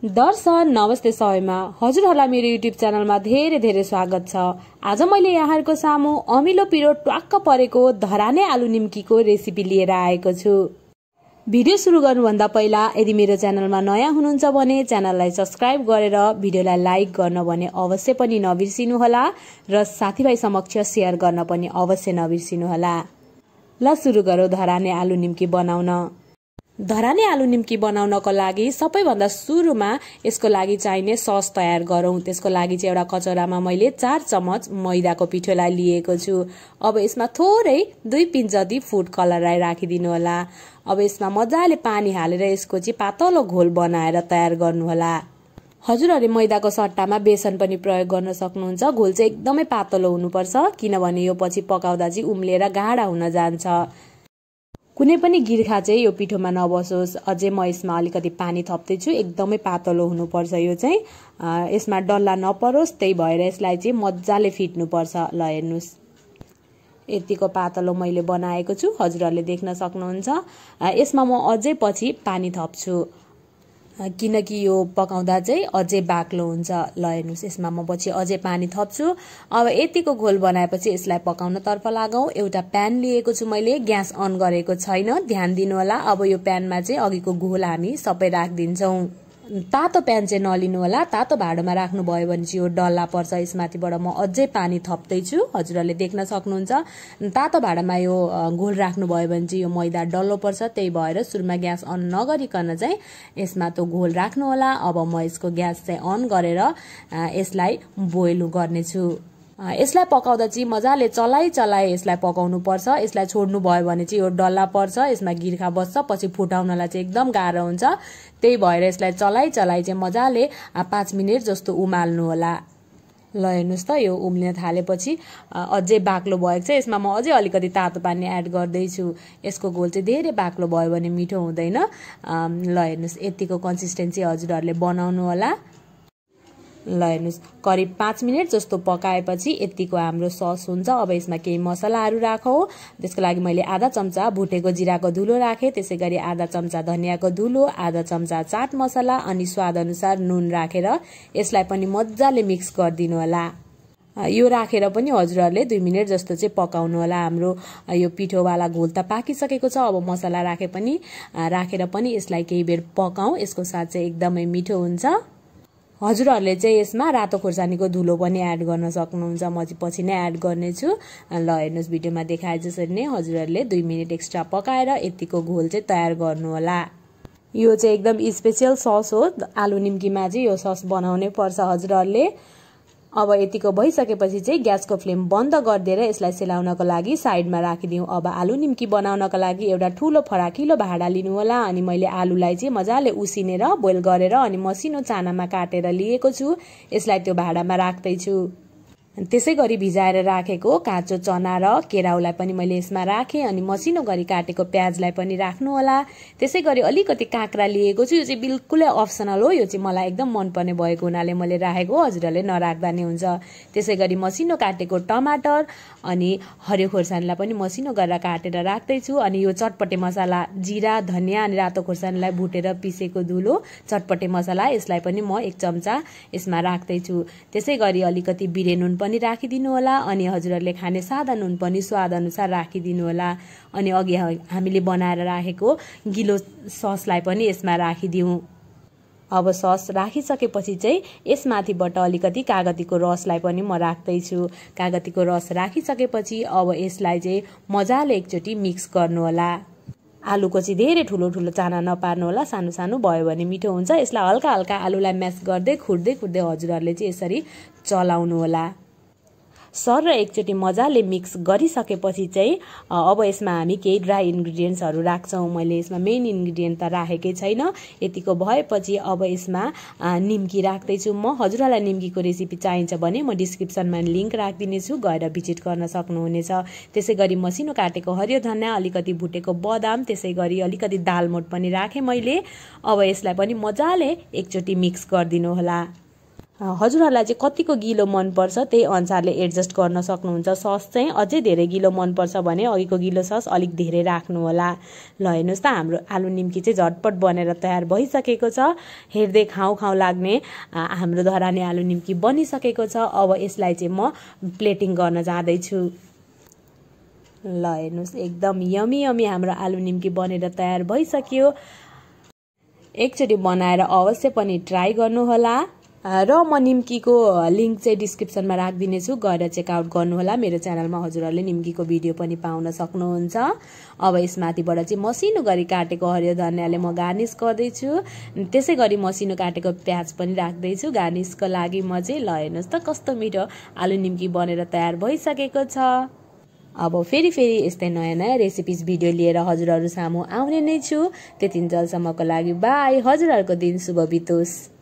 दर्शन नमस्ते सबैमा हजुरहरूलाई मेरो युट्युब च्यानलमा धेरै स्वागत छ। आज मैले यहाँहरुको सामु अमिलो पिरो ट्वाक्क परेको धराने आलु निम्कीको रेसिपी लिएर आएको छु। भिडियो सुरु गर्नुभन्दा पहिला यदि मेरो च्यानलमा नयाँ हुनुहुन्छ भने च्यानललाई सब्स्क्राइब गरेर भिडियोलाई लाइक गर्न भने अवश्य पनि नबिर्सिनु होला र साथीभाइ समक्ष शेयर गर्न पनि अवश्य नबिर्सिनु होला। ल सुरु गरौँ धराने आलु निम्की बनाउन। धराने आलु निम्की बनाउनको लागि सबैभन्दा सुरुमा यसको लागि चाहिने सस तयार गरौँ। त्यसको लागि चाहिँ एउटा कचौरामा मैले 4 चम्मच मैदाको पिठोलाई लिएको छु। अब यसमा थोरै 2 पिन्च जति फुड कलरलाई राखिदिनु होला। अब यसमा मजाले पानी हालेर यसको चाहिँ पातलो घोल बनाएर तयार गर्नु होला। हजुरहरूले मैदाको सट्टामा बेसन पनि प्रयोग गर्न सक्नुहुन्छ। घोल चाहिँ एकदमै पातलो हुनुपर्छ किनभने यो पछि पकाउँदा चाहिँ उम्लिएर गाढा हुन जान्छ। कुनै पनि गिर्खा चाहिँ यो पिठोमा नबसोस्। अझै म यसमा अलिकति पानी थप्दै छु। एकदमै पातलो हुनुपर्छ यो चाहिँ। यसमा डल्ला नपरोस् त्यही भएर यसलाई चाहिँ मजाले फिट्नु पर्छ। ल हेर्नुस् यतिको पातलो मैले बनाएको छु। हजुरहरूले देख्न सक्नुहुन्छ। यसमा म अझै पछि पानी थप्छु किनकि यो पकाउँदा चाहिँ अझै बाक्लो हुन्छ। ल हेर्नुस् यसमा म पछि अझै पानी थप्छु। अब यतिको घोल बनाएपछि यसलाई पकाउन तर्फ लागौं। एउटा प्यान लिएको छु मैले, ग्यास अन गरेको छैन, ध्यान दिनु होला। अब यो प्यानमा चाहिँ अघिको घोल हामी सबै राखिदिन्छौं। तातो प्यान चाहिँ नलिनु होला। तातो भाँडोमा राख्नु भयो भने चाहिँ यो डल्ला पर्छ। यसमाथिबाट म अझै पानी थप्दै छु। हजुरहरूले देख्न सक्नुहुन्छ। तातो भाँडामा यो घोल राख्नु भयो भने चाहिँ यो मैदा डल्लो पर्छ। त्यही भएर सुरुमा ग्यास अन नगरिकन चाहिँ यसमा त्यो घोल राख्नु होला। अब म यसको ग्यास चाहिँ अन गरेर यसलाई बोइल गर्नेछु। यसलाई पकाउँदा चाहिँ मजाले चलाइ यसलाई पकाउनु पर्छ। यसलाई छोड्नु भयो भने चाहिँ यो डल्ला पर्छ, यसमा गिर्खा बस्छ, पछि फुटाउनलाई चाहिँ एकदम गाह्रो हुन्छ। त्यही भएर यसलाई चलाइ चाहिँ मजाले 5 मिनेट जस्तो उमाल्नु होला। ल हेर्नुस् त यो उम्लिन थालेपछि अझै बाक्लो भएको छ। यसमा म अझै अलिकति तातो पानी एड गर्दैछु। यसको घोल चाहिँ धेरै बाक्लो भयो भने मिठो हुँदैन। ल हेर्नुस् यतिको कन्सिस्टेन्सी हजुरहरूले बनाउनु होला। ल हेर्नुस् करिब 5 मिनेट जस्तो पकाएपछि यतिको हाम्रो सस हुन्छ। अब यसमा केही मसलाहरू राखौं। त्यसको लागि मैले आधा चम्चा भुटेको जिराको धुलो राखे, त्यसैगरी आधा चम्चा धनियाको धुलो, आधा चम्चा चाट मसला अनि स्वाद अनुसार नुन राखेर यसलाई पनि मजाले मिक्स गरिदिनु होला। यो राखेर पनि हजुरहरूले 2 मिनेट जस्तो चाहिँ पकाउनु होला। हाम्रो यो पिठोवाला घोल त पाकिसकेको छ। अब मसला राखेर पनि यसलाई केही बेर पकाऊ। यसको स्वाद चाहिँ एकदमै मिठो हुन्छ। हजुरहरूले चाहिँ यसमा रातो खोर्सानीको धुलो पनि एड गर्न सक्नुहुन्छ। म चाहिँ पछि नै एड गर्नेछु। ल हेर्नुस् भिडियोमा देखाए जसरी नै हजुरहरूले 2 मिनेट एक्स्ट्रा पकाएर यतिको घोल चाहिँ तयार गर्नु होला। यो चाहिँ एकदम स्पेशल सस हो। आलु निम्कीमा चाहिँ यो सस बनाउनै पर्छ हजुरहरूले। अब यतिको भइसकेपछि चाहिँ ग्यासको फ्लेम बन्द गरिदिएर यसलाई सेलाउनको लागि साइडमा राखिदिउँ। अब आलु निम्की बनाउनको लागि एउटा ठूलो फराकिलो भाँडा लिनु होला अनि मैले आलुलाई चाहिँ मजाले उसिनेर बोइल गरेर अनि मसिनो चानामा काटेर लिएको छु। यसलाई त्यो भाँडामा राख्दै छु। त्यसैगरी भिजाएर राखेको काँचो चना र केराउलाई पनि मैले यसमा राखे अनि मसिनो गरी काटेको प्याजलाई पनि राख्नु होला। त्यसैगरी अलिकति काँक्रा लिएको छु। यो चाहिँ बिल्कुलै अप्सनल हो। यो चाहिँ मलाई एकदम मनपर्ने भएको हुनाले मैले राखेको, हजुरहरूले नराख्दा नि हुन्छ। त्यसैगरी मसिनो काटेको टमाटर अनि हरियो खोर्सानीलाई पनि मसिनो गरेर काटेर राख्दै छु। अनि यो चटपटे मसला जिरा, धनिया अनि रातो खोर्सानीलाई भुटेर पिसेको धुलो चटपटे मसला, यसलाई पनि म 1 चम्चा यसमा राख्दै छु। त्यसैगरी अलिकति बिरे नुन पनि राखिदिनु होला अनि हजुरहरूले खाने सादा नुन पनि स्वाद अनुसार राखिदिनु होला। अनि अघि हामीले बनाएर राखेको गिलो ससलाई पनि यसमा राखिदिउँ। अब सस राखिसकेपछि चाहिँ यसमाथिबाट अलिकति कागतीको रसलाई पनि म राख्दै छु। कागतीको रस राखिसकेपछि अब यसलाई चाहिँ मजाले एकचोटि मिक्स गर्नु होला। आलुको चाहिँ धेरै ठुलो चाना नपार्नु होला। सानो सानो भयो भने मिठो हुन्छ। यसलाई हल्का हल्का आलुलाई म्यास गर्दै खुड्दै हजुरहरूले चाहिँ यसरी चलाउनु होला। सर र एकचोटि मजाले मिक्स गरिसकेपछि चाहिँ अब यसमा हामी केही ड्राई इन्ग्रेडियन्ट्सहरू राख्छौं। मैले यसमा मेन इन्ग्रेडियन्ट त राखेकै छैन। यतिको भएपछि अब यसमा निम्की राख्दै छु म। हजुरहरूलाई निम्कीको रेसिपी चाहिन्छ भने म डिस्क्रिप्सनमा लिंक राखिदिनेछु, गएर भिजिट गर्न सक्नुहुनेछ। त्यसैगरी मसिनो काटेको हरियो धनिया, अलिकति भुटेको बदाम, त्यसैगरी अलिकति दालमोट पनि राखे मैले। अब यसलाई पनि मजाले एकचोटि मिक्स गरिदिनु होला। हजुरहरूलाई चाहिँ कतिको गिलो मनपर्छ त्यही अनुसारले एडजस्ट गर्न सक्नुहुन्छ। सस चाहिँ अझै धेरै गिलो मनपर्छ भने अघिको गिलो सस अलिक धेरै राख्नु होला। ल हेर्नुहोस् त हाम्रो आलु निम्की चाहिँ झटपट बनेर तयार भइसकेको छ। हेर्दै खाउँ खाउँ लाग्ने हाम्रो धराने आलु निम्की बनिसकेको छ। अब यसलाई चाहिँ म प्लेटिङ गर्न जाँदैछु। ल हेर्नुहोस् एकदम यमी यमी हाम्रो आलु निम्की बनेर तयार भइसक्यो। एकचोटि बनाएर अवश्य पनि ट्राई गर्नुहोला र म निम्कीको लिङ्क चाहिँ डिस्क्रिप्सनमा राखिदिनेछु, गएर चेकआउट गर्नुहोला। मेरो च्यानलमा हजुरहरूले निम्कीको भिडियो पनि पाउन सक्नुहुन्छ। अब यसमाथिबाट चाहिँ मसिनो गरी काटेको हरियो धनियाँले म गार्निस गर्दैछु। त्यसै गरी मसिनो काटेको प्याज पनि राख्दैछु गार्निसको लागि म चाहिँ। ल हेर्नुहोस् त कस्तो मिठो आलु निम्की बनेर तयार भइसकेको छ। अब फेरि यस्तै नयाँ नयाँ रेसिपिज भिडियो लिएर हजुरहरू सामु आउने नै छु। त्यतिन्जेलसम्मको लागि बाई। हजुरहरूको दिन शुभ बितोस्।